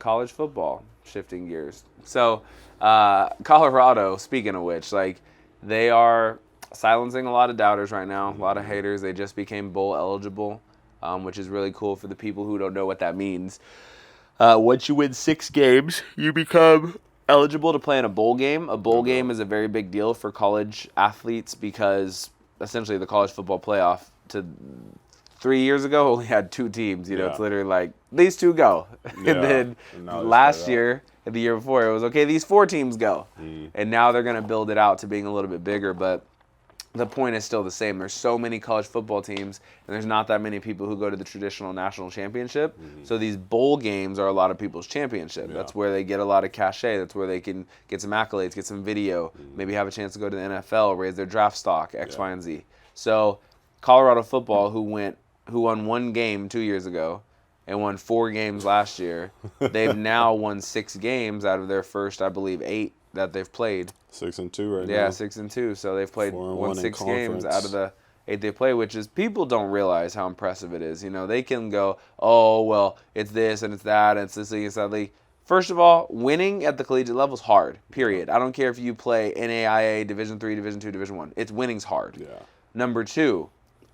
college football, shifting gears. So, Colorado, speaking of which, like, they are silencing a lot of doubters right now, a lot of haters. They just became bowl eligible, which is really cool for the people who don't know what that means. Once you win 6 games, you become eligible to play in a bowl game. A bowl game is a very big deal for college athletes because essentially the college football playoff to 3 years ago only had 2 teams. You know, it's literally like, these 2 go. Yeah. And then last year and the year before, it was, okay, these 4 teams go. And now they're going to build it out to being a little bit bigger. But the point is still the same. There's so many college football teams, and there's not that many people who go to the traditional national championship. So these bowl games are a lot of people's championship. Yeah. That's where they get a lot of cachet. That's where they can get some accolades, get some video, maybe have a chance to go to the NFL, raise their draft stock, X, Y, and Z. So Colorado football, who won 1 game 2 years ago and won 4 games last year, they've now won 6 games out of their first, I believe, 8 that they've played. 6-2 right now. Yeah, 6-2. So they've won 6 games out of the 8 they play, which is, people don't realize how impressive it is. You know, they can go, oh, well, it's this and it's that and it's this league, it's that league. First of all, winning at the collegiate level is hard, period. I don't care if you play NAIA, Division III, Division II, Division I. Winning's hard. Yeah. Number 2,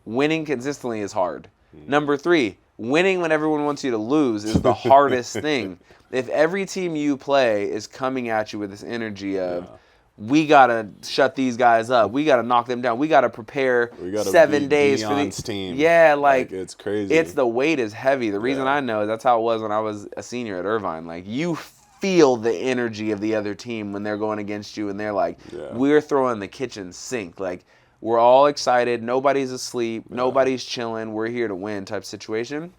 winning consistently is hard. Number 3, winning when everyone wants you to lose is the hardest thing. If every team you play is coming at you with this energy of, we got to shut these guys up, we got to knock them down, we got to prepare 7 days for the team. Yeah, like it's crazy. It's the weight is heavy. The reason I know is that's how it was when I was a senior at Irvine. Like, you feel the energy of the other team when they're going against you, and they're like, we're throwing the kitchen sink. Like, we're all excited. Nobody's asleep. Nobody's chilling. We're here to win type situation.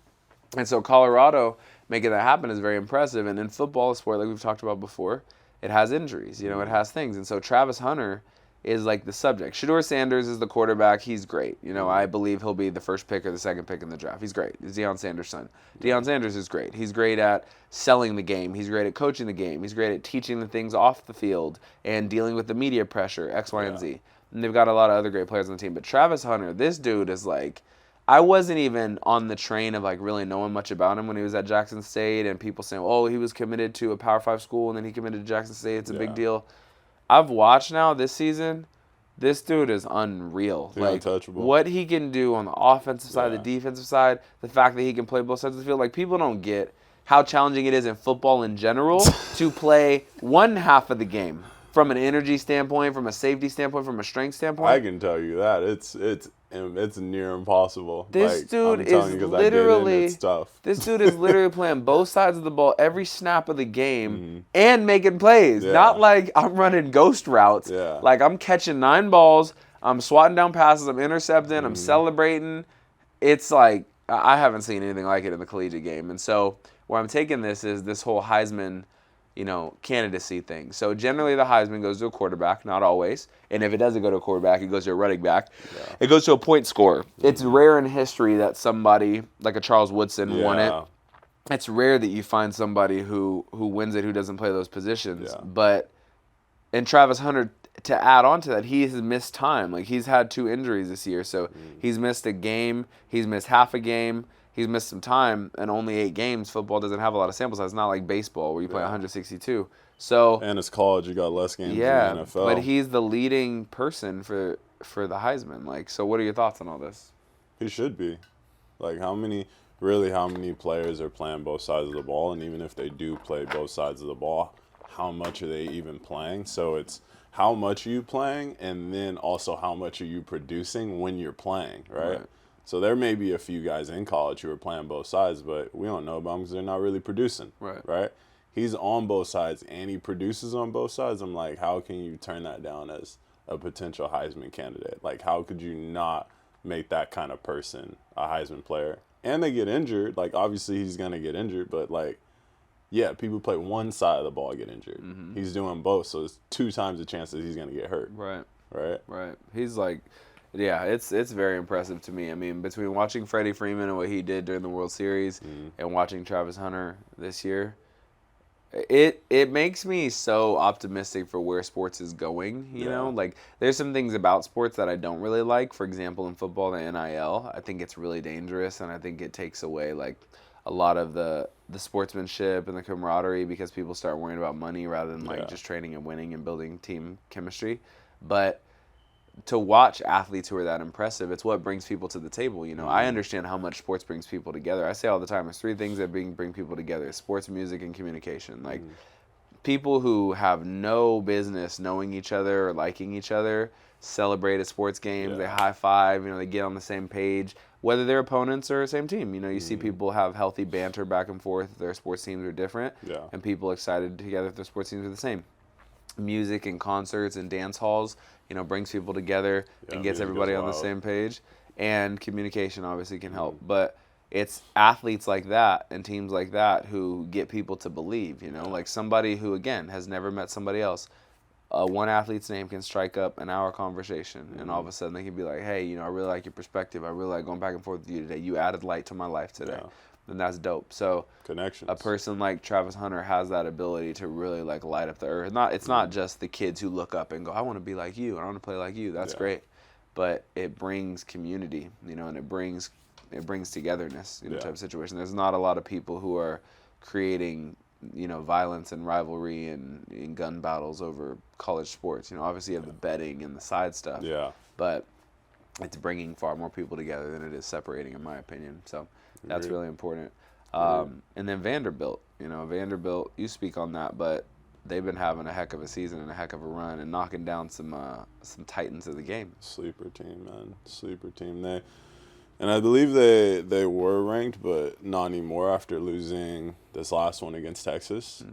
And so Colorado making that happen is very impressive. And in football, a sport like we've talked about before, it has injuries. You know, it has things. And so Travis Hunter is like the subject. Shedeur Sanders is the quarterback. He's great. You know, I believe he'll be the first pick or the second pick in the draft. He's great. He's Deion Sanders' son. Deion Sanders is great. He's great at selling the game. He's great at coaching the game. He's great at teaching the things off the field and dealing with the media pressure, X, Y, and Z. And they've got a lot of other great players on the team. But Travis Hunter, this dude is like, I wasn't even on the train of like really knowing much about him when he was at Jackson State, and people saying, oh, he was committed to a Power 5 school and then he committed to Jackson State. It's a big deal. I've watched now this season. This dude is unreal. He's like, untouchable. What he can do on the offensive side, the defensive side, the fact that he can play both sides of the field. Like, people don't get how challenging it is in football in general to play one half of the game from an energy standpoint, from a safety standpoint, from a strength standpoint. I can tell you that. It's near impossible. This like, dude I'm is telling you, literally it's tough. This dude is literally playing both sides of the ball every snap of the game and making plays. Not like I'm running ghost routes. Like, I'm catching 9 balls, I'm swatting down passes, I'm intercepting, I'm celebrating. It's like, I haven't seen anything like it in the collegiate game. And so where I'm taking this is this whole Heisman, you know, candidacy thing. So generally the Heisman goes to a quarterback, not always. And if it doesn't go to a quarterback, it goes to a running back. It goes to a point scorer. It's rare in history that somebody, like a Charles Woodson, won it. It's rare that you find somebody who wins it who doesn't play those positions. But in Travis Hunter, to add on to that, he has missed time. Like, he's had 2 injuries this year. So he's missed a game. He's missed half a game. He's missed some time, and only 8 games. Football doesn't have a lot of sample size. It's not like baseball where you play 162. So, and it's college. You got less games in the NFL. But he's the leading person for the Heisman. Like, so what are your thoughts on all this? He should be. Like, how many players are playing both sides of the ball? And even if they do play both sides of the ball, how much are they even playing? So it's how much are you playing, and then also how much are you producing when you're playing, right? So there may be a few guys in college who are playing both sides, but we don't know about them because they're not really producing, right? He's on both sides, and he produces on both sides. I'm like, how can you turn that down as a potential Heisman candidate? Like, how could you not make that kind of person a Heisman player? And they get injured. Like, obviously he's going to get injured, but, like, yeah, people play one side of the ball get injured. He's doing both, so it's 2 times the chance that he's going to get hurt. Right. He's like... Yeah, it's very impressive to me. I mean, between watching Freddie Freeman and what he did during the World Series and watching Travis Hunter this year, it makes me so optimistic for where sports is going, you know? Like, there's some things about sports that I don't really like. For example, in football, the NIL, I think it's really dangerous, and I think it takes away, like, a lot of the sportsmanship and the camaraderie, because people start worrying about money rather than like just training and winning and building team chemistry. But to watch athletes who are that impressive, it's what brings people to the table. You know, I understand how much sports brings people together. I say all the time, there's three things that bring people together: sports, music, and communication. Like, people who have no business knowing each other or liking each other celebrate at sports games. They high five. You know, they get on the same page, whether they're opponents or same team. You know, you see people have healthy banter back and forth if their sports teams are different, and people excited together if their sports teams are the same. Music and concerts and dance halls, you know, brings people together and gets everybody on the same page. And communication obviously can help, but it's athletes like that and teams like that who get people to believe. You know, like somebody who again has never met somebody else. One athlete's name can strike up an hour conversation, and all of a sudden they can be like, "Hey, you know, I really like your perspective. I really like going back and forth with you today. You added light to my life today." And that's dope. So connections. A person like Travis Hunter has that ability to really like light up the earth. It's not just the kids who look up and go, "I want to be like you. I want to play like you." That's great, but it brings community, you know, and it brings togetherness, you know, type of situation. There's not a lot of people who are creating, you know, violence and rivalry and gun battles over college sports. You know, obviously you have the betting and the side stuff. But it's bringing far more people together than it is separating, in my opinion. So that's really important. And then Vanderbilt, you know, you speak on that, but they've been having a heck of a season and a heck of a run and knocking down some titans of the game. Sleeper team, man. Sleeper team. And I believe they were ranked, but not anymore after losing this last one against Texas.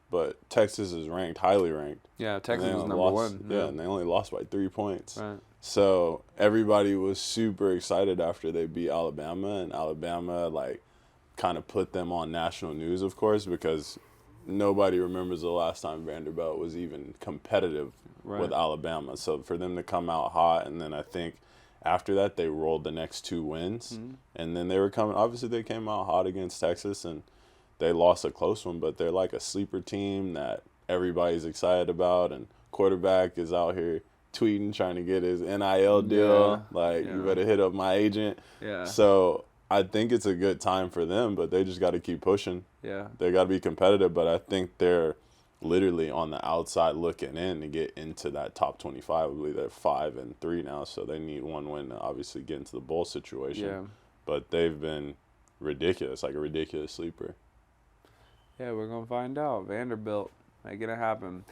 But Texas is ranked, highly ranked. Yeah, Texas was number one. Yeah, and they only lost by 3 points. Right. So everybody was super excited after they beat Alabama, and Alabama like kind of put them on national news, of course, because nobody remembers the last time Vanderbilt was even competitive with Alabama. So for them to come out hot, and then I think after that they rolled the next 2 wins, and then they came out hot against Texas, and they lost a close one, but they're like a sleeper team that everybody's excited about, and quarterback is out here tweeting, trying to get his NIL deal. You better hit up my agent. So I think it's a good time for them, but they just got to keep pushing. They got to be competitive, but I think they're literally on the outside looking in to get into that top 25. I believe they're 5-3 now, so they need one win to obviously get into the bowl situation. But they've been ridiculous, like a ridiculous sleeper. Yeah, we're going to find out. Vanderbilt, make it happen.